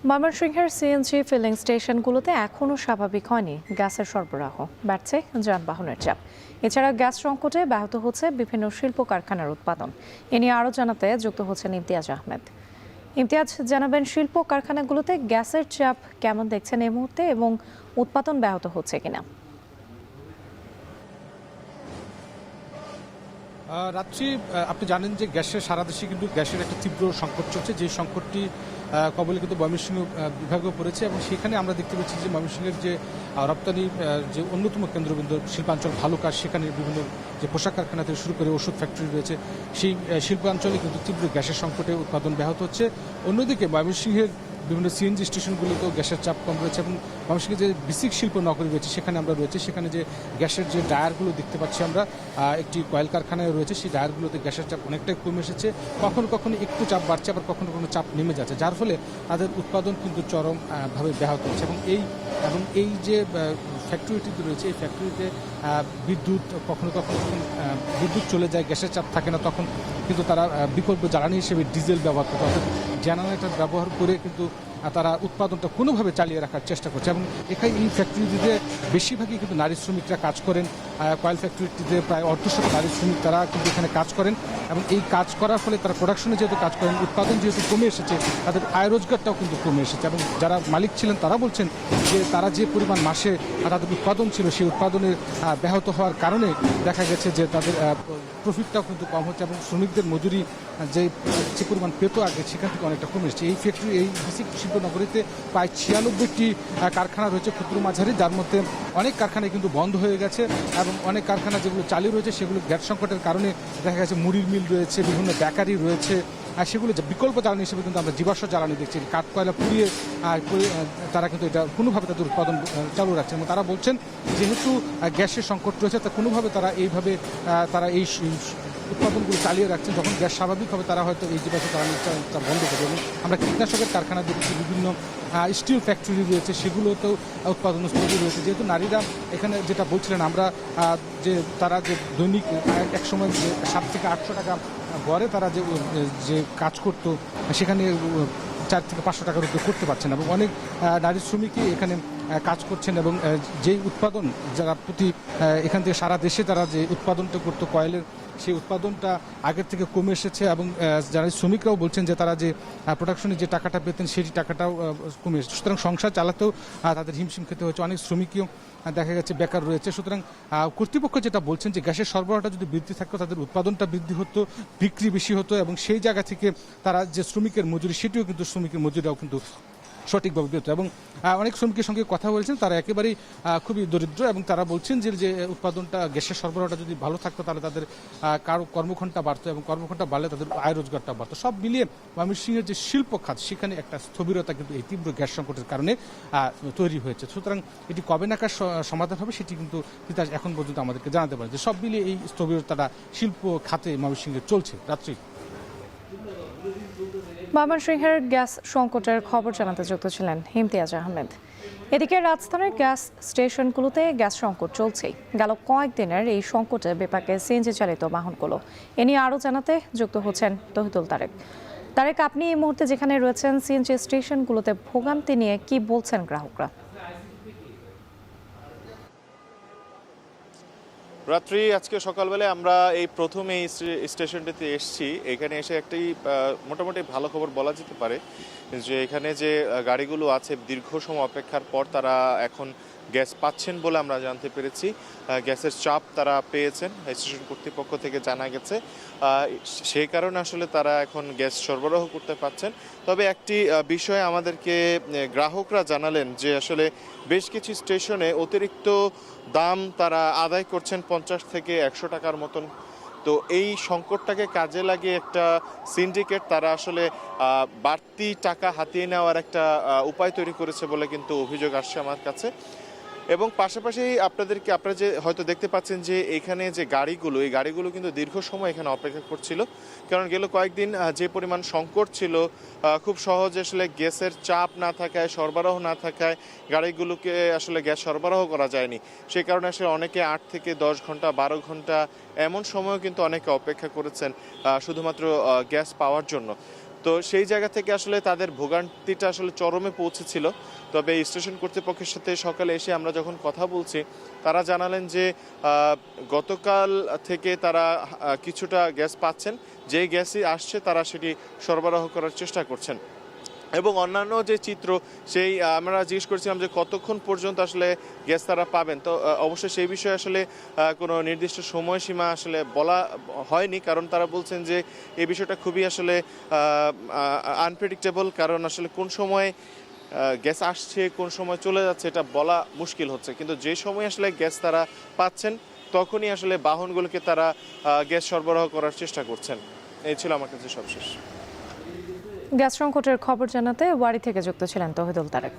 ময়মনসিংহের CNG filling স্টেশনগুলোতে এখনও স্বাভাবিক হয়নি গ্যাসের সরবরাহ, বাড়ছে যানবাহনের চাপ। এছাড়া গ্যাস সংকটে ব্যাহত হচ্ছে বিভিন্ন শিল্প কারখানার উৎপাদন। এ নিয়ে আরও জানাতে যুক্ত হচ্ছেন ইমতিয়াজ আহমেদ। ইমতিয়াজ, জানাবেন শিল্প কারখানাগুলোতে গ্যাসের চাপ কেমন দেখছেন এই মুহূর্তে এবং উৎপাদন ব্যাহত হচ্ছে কিনা? রাত্রি আপনি জানেন যে সারা দেশে কিন্তু গ্যাসের একটা তীব্র সংকট চলছে, যে সংকটটি কবলে কিন্তু ময়মনসিংহ বিভাগেও পড়েছে এবং সেখানে আমরা দেখতে পাচ্ছি যে ময়মনসিংহের যে রপ্তানি যে অন্যতম কেন্দ্রবিন্দু শিল্পাঞ্চল ভালুকা, সেখানে বিভিন্ন যে পোশাক কারখানা থেকে শুরু করে ওষুধ ফ্যাক্টরি রয়েছে, সেই শিল্পাঞ্চলে কিন্তু তীব্র গ্যাসের সংকটে উৎপাদন ব্যাহত হচ্ছে। অন্যদিকে ময়মনসিংহের বিভিন্ন সিএনজি স্টেশনগুলোতেও গ্যাসের চাপ কম রয়েছে এবং ময়মনসিংহে যে বেসিক শিল্প নগরী রয়েছে সেখানে আমরা রয়েছে, সেখানে যে গ্যাসের যে ডায়ারগুলো দেখতে পাচ্ছি আমরা, একটি কয়েল কারখানায় রয়েছে, সেই ডায়ারগুলোতে গ্যাসের চাপ অনেকটাই কমে এসেছে। কখনো কখনো একটু চাপ বাড়ছে, আবার কখনো কখনো চাপ নেমে যাচ্ছে, যার ফলে তাদের উৎপাদন কিন্তু চরমভাবে ব্যাহত হচ্ছে। এবং এই যে ফ্যাক্টরিটি রয়েছে, এই ফ্যাক্টরিতে বিদ্যুৎ কখনো কখনো বিদ্যুৎ চলে যায়, গ্যাসের চাপ থাকে না, তখন কিন্তু তারা বিকল্প জ্বালানি হিসেবে ডিজেল ব্যবহার করতে, অর্থাৎ জেনারেটর ব্যবহার করে কিন্তু তারা উৎপাদনটা কোনোভাবে চালিয়ে রাখার চেষ্টা করছে। এবং এখানে এই ফ্যাক্টরিটিতে বেশিরভাগই কিন্তু নারী শ্রমিকরা কাজ করেন। কয়েল ফ্যাক্টরিটিতে প্রায় অর্ধশত নারী শ্রমিক তারা কিন্তু এখানে কাজ করেন এবং এই কাজ করার ফলে তারা প্রোডাকশনে যেহেতু কাজ করেন, উৎপাদন যেহেতু কমে এসেছে, তাদের আয় রোজগারটাও কিন্তু কমে এসেছে। এবং যারা মালিক ছিলেন তারা বলছেন যে তারা যে পরিমাণ মাসে তাদের উৎপাদন ছিল, সেই উৎপাদনের ব্যাহত হওয়ার কারণে দেখা গেছে যে তাদের প্রফিটটাও কিন্তু কম হচ্ছে এবং শ্রমিকদের মজুরি যে পরিমাণ পেত আগে, সেখান থেকে অনেকটা কমে এসেছে। এই ফ্যাক্টরি, এই বেসিক শিল্পনগরীতে প্রায় 96টি কারখানা রয়েছে ক্ষুদ্র মাঝারি, যার মধ্যে অনেক কারখানায় কিন্তু বন্ধ হয়ে গেছে এবং অনেক কারখানা যেগুলো চালু রয়েছে সেগুলো গ্যাস সংকটের কারণে দেখা গেছে মুড়ির মিল রয়েছে, বিভিন্ন বেকারি রয়েছে, আর সেগুলো বিকল্প জ্বালানি হিসেবে কিন্তু আমরা জীবাশ্ম জ্বালানি দেখছি, কাঠ কয়লা পুড়িয়ে তারা কিন্তু এটা কোনোভাবে তাদের উৎপাদন চালু রাখছেন। এবং তারা বলছেন যেহেতু গ্যাসের সংকট রয়েছে, তা কোনোভাবে তারা এইভাবে তারা এই উৎপাদনগুলো চালিয়ে রাখছেন। যখন গ্যাস স্বাভাবিক হবে তারা হয়তো এই জীবাশ্ম জ্বালানিটা বন্ধ করবে। এবং আমরা কীটনাশকের কারখানা দেখছি, বিভিন্ন স্টিল ফ্যাক্টরি রয়েছে, সেগুলোতেও উৎপাদন স্থগিত রয়েছে। যেহেতু নারীরা এখানে যেটা বলছিলেন আমরা, যে তারা যে দৈনিক এক সময় 700 থেকে 800 টাকা গড়ে তারা যে কাজ করতো, সেখানে 400 থেকে 500 টাকার উপরে করতে পারছেন এবং অনেক নারী শ্রমিকই এখানে কাজ করছেন। এবং যেই উৎপাদন যারা এখান থেকে সারা দেশে তারা যে উৎপাদনটা করতো কয়েলের, সেই উৎপাদনটা আগের থেকে কমে এসেছে এবং যারা শ্রমিকরাও বলছেন যে তারা যে প্রোডাকশনে যে টাকাটা পেতেন সেই টাকাটাও কমে এসেছে। সুতরাং সংসার চালাতেও তাদের হিমশিম খেতে হচ্ছে। অনেক শ্রমিকও দেখা যাচ্ছে বেকার রয়েছে। সুতরাং কর্তৃপক্ষ যেটা বলছেন যে গ্যাসের সরবরাহটা যদি বৃদ্ধি থাকতো, তাদের উৎপাদনটা বৃদ্ধি হতো, বিক্রি বেশি হতো এবং সেই জায়গা থেকে তারা যে শ্রমিকের মজুরি, সেটিও কিন্তু শ্রমিকের মজুরিটাও কিন্তু সঠিকভাবে পেত। এবং অনেক শ্রমিকের সঙ্গে কথা বলেছেন, তারা একেবারেই খুবই দরিদ্র এবং তারা বলছেন যে উৎপাদনটা, গ্যাসের সরবরাহটা যদি ভালো থাকতো তাহলে তাদের কর্মঘণ্টা বাড়তো এবং কর্মঘণ্টা বাড়লে তাদের আয় রোজগারটা বাড়তো। সব মিলিয়ে ময়মনসিংহের যে শিল্প খাত, সেখানে একটা স্থবিরতা কিন্তু এই তীব্র গ্যাস সংকটের কারণে তৈরি হয়েছে। সুতরাং এটি কবে নাগাদ সমাধান হবে সেটি কিন্তু এখন পর্যন্ত আমাদেরকে জানাতে পারে। যে সব মিলিয়ে এই স্থবিরতাটা শিল্প খাতে ময়মনসিংহে চলছে। রাত্রি ময়মনসিংহের গ্যাস সংকটের খবর জানাতে যুক্ত ছিলেন ইমতিয়াজ আহমেদ। এদিকে রাজধানীর গ্যাস স্টেশনগুলোতে গ্যাস সংকট চলছেই। গেল কয়েকদিনের এই সংকটে বিপাকে সিএনজি চালিত বাহনগুলো। এ নিয়ে আরও জানাতে যুক্ত হচ্ছেন তহিদুল তারেক, আপনি এই মুহূর্তে যেখানে রয়েছেন, সিএনজি স্টেশনগুলোতে ভোগান্তি নিয়ে কি বলছেন গ্রাহকরা? রাত্রি আজকে সকালবেলায় আমরা এই প্রথম এই স্টেশনটিতে এসেছি। এখানে এসে একটি মোটামুটি ভালো খবর বলা যেতে পারে যে এখানে যে গাড়িগুলো আছে দীর্ঘ সময় অপেক্ষার পর তারা এখন গ্যাস পাচ্ছেন বলে আমরা জানতে পেরেছি। গ্যাসের চাপ তারা পেয়েছেন, স্টেশন কর্তৃপক্ষ থেকে জানা গেছে। সেই কারণে আসলে তারা এখন গ্যাস সরবরাহ করতে পারছেন। তবে একটি বিষয় আমাদেরকে গ্রাহকরা জানালেন যে আসলে বেশ কিছু স্টেশনে অতিরিক্ত দাম তারা আদায় করছেন 50 থেকে 100 টাকার মতন। তো এই সংকটটাকে কাজে লাগিয়ে একটা সিন্ডিকেট তারা আসলে বাড়তি টাকা হাতিয়ে নেওয়ার একটা উপায় তৈরি করেছে বলে কিন্তু অভিযোগ আসছে আমার কাছে। এবং পাশাপাশি আপনারা যে হয়তো দেখতে পাচ্ছেন যে এখানে যে গাড়িগুলো, এই গাড়িগুলো কিন্তু দীর্ঘ সময় এখানে অপেক্ষা করছিল। কারণ গেল কয়েকদিন যে পরিমাণ সংকট ছিল, খুব সহজে আসলে গ্যাসের চাপ না থাকায়, সরবরাহ না থাকায় গাড়িগুলোকে আসলে গ্যাস সরবরাহ করা যায়নি। সেই কারণে আসলে অনেকে 8 থেকে 10 ঘন্টা, 12 ঘন্টা এমন সময়ও কিন্তু অনেকে অপেক্ষা করেছেন শুধুমাত্র গ্যাস পাওয়ার জন্য। তো সেই জায়গা থেকে আসলে তাদের ভোগান্তিটা আসলে চরমে পৌঁছেছিল। তবে এই স্টেশন কর্তৃপক্ষের সাথে সকালে এসে আমরা যখন কথা বলছি, তারা জানালেন যে গতকাল থেকে তারা কিছুটা গ্যাস পাচ্ছেন, যে গ্যাসই আসছে তারা সেটি সরবরাহ করার চেষ্টা করছেন। এবং অন্যান্য যে চিত্র, সেই আমরা জিজ্ঞেস করেছিলাম যে কতক্ষণ পর্যন্ত আসলে গ্যাস তারা পাবেন। তো অবশ্যই সেই বিষয়ে আসলে কোনো নির্দিষ্ট সময়সীমা আসলে বলা হয়নি, কারণ তারা বলছেন যে এই বিষয়টা খুবই আসলে আনপ্রেডিক্টেবল, কারণ আসলে কোন সময় গ্যাস আসছে কোন সময় চলে যাচ্ছে এটা বলা মুশকিল হচ্ছে। কিন্তু যে সময় আসলে গ্যাস তারা পাচ্ছেন তখনই আসলে বাহনগুলোকে তারা গ্যাস সরবরাহ করার চেষ্টা করছেন। এই ছিল আমার কাছে সবশেষ। গ্যাস সংকটের খবর জানাতে ওয়ারি থেকে যুক্ত ছিলেন তহিদুল তারেক।